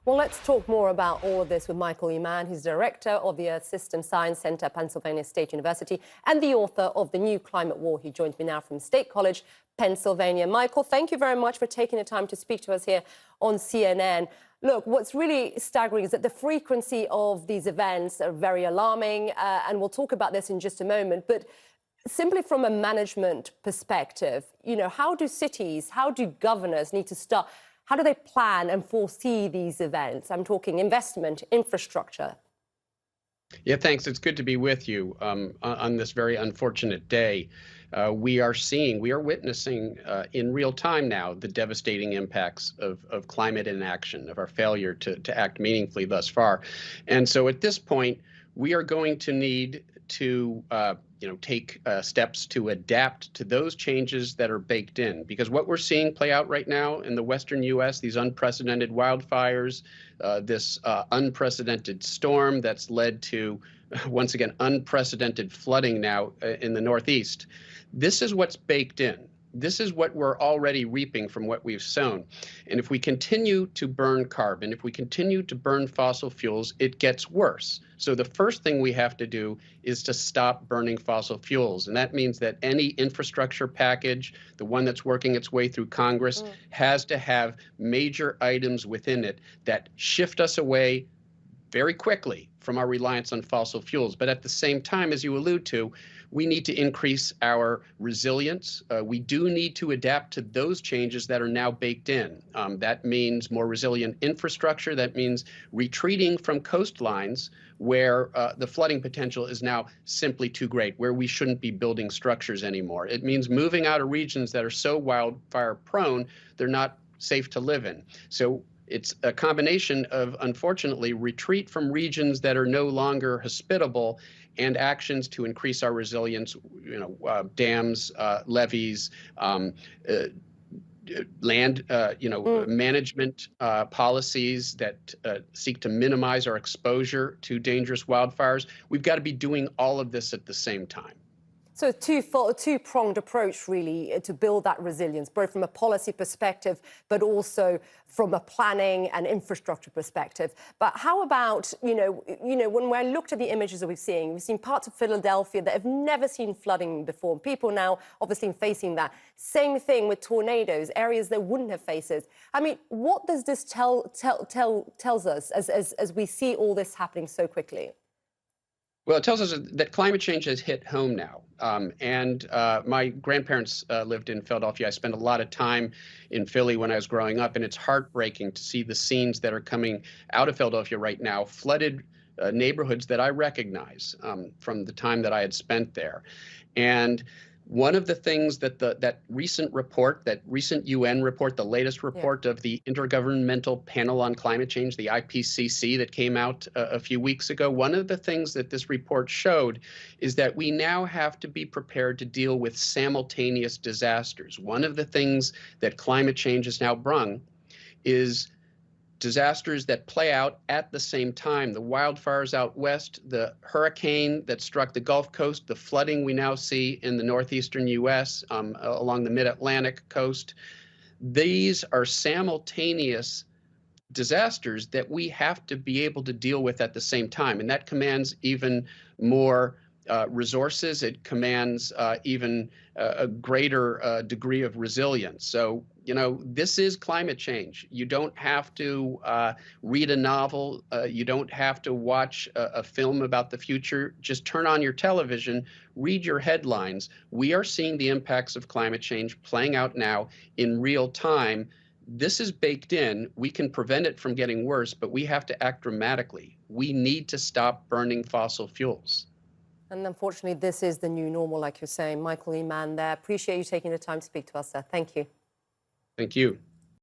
Well, let's talk more about all of this with Michael Mann. He's director of the Earth System Science Center at Pennsylvania State University and the author of The New Climate War. He joins me now from State College, Pennsylvania. Michael, thank you very much for taking the time to speak to us here on CNN. Look, what's really staggering is that the frequency of these events are very alarming, and we'll talk about this in just a moment. But simply from a management perspective, how do cities, how do governors need to start? How do they plan and foresee these events? I'm talking investment, infrastructure. Yeah, thanks. It's good to be with you on this very unfortunate day. We are witnessing in real time now the devastating impacts of climate inaction, of our failure to act meaningfully thus far. And so at this point, we are going to need to take steps to adapt to those changes that are baked in. Because what we're seeing play out right now in the Western U.S., these unprecedented wildfires, this unprecedented storm that's led to, once again, unprecedented flooding now in the Northeast, this is what's baked in. This is what we're already reaping from what we've sown. And if we continue to burn carbon, if we continue to burn fossil fuels, it gets worse. So the first thing we have to do is to stop burning fossil fuels. And that means that any infrastructure package, the one that's working its way through Congress, has to have major items within it that shift us away very quickly from our reliance on fossil fuels. But at the same time, as you allude to, we need to increase our resilience. We do need to adapt to those changes that are now baked in. That means more resilient infrastructure. That means retreating from coastlines where the flooding potential is now simply too great, where we shouldn't be building structures anymore. It means moving out of regions that are so wildfire prone, they're not safe to live in. So it's a combination of, unfortunately, retreat from regions that are no longer hospitable and actions to increase our resilience, dams, levees, land, management policies that seek to minimize our exposure to dangerous wildfires. We've got to be doing all of this at the same time. So a two-pronged approach, really, to build that resilience, both from a policy perspective, but also from a planning and infrastructure perspective. But how about, when I looked at the images that we've seen parts of Philadelphia that have never seen flooding before. People now obviously facing that. Same thing with tornadoes, areas that wouldn't have faced it. I mean, what does this tells us as we see all this happening so quickly? Well, it tells us that climate change has hit home now. My grandparents lived in Philadelphia. I spent a lot of time in Philly when I was growing up, and it's heartbreaking to see the scenes that are coming out of Philadelphia right now, flooded neighborhoods that I recognize from the time that I had spent there. And one of the things that that recent UN report, the latest report of the Intergovernmental Panel on Climate Change, the IPCC, that came out a few weeks ago, one of the things that this report showed is that we now have to be prepared to deal with simultaneous disasters. One of the things that climate change has now brung is disasters that play out at the same time. The wildfires out west, the hurricane that struck the Gulf Coast, the flooding we now see in the northeastern U.S. Along the mid-Atlantic coast. These are simultaneous disasters that we have to be able to deal with at the same time. And that commands even more resources. It commands even a greater degree of resilience. So, this is climate change. You don't have to read a novel. You don't have to watch a film about the future. Just turn on your television, read your headlines. We are seeing the impacts of climate change playing out now in real time. This is baked in. We can prevent it from getting worse, but we have to act dramatically. We need to stop burning fossil fuels. And unfortunately, this is the new normal, like you're saying. Michael Mann there. Appreciate you taking the time to speak to us, sir. Thank you. Thank you.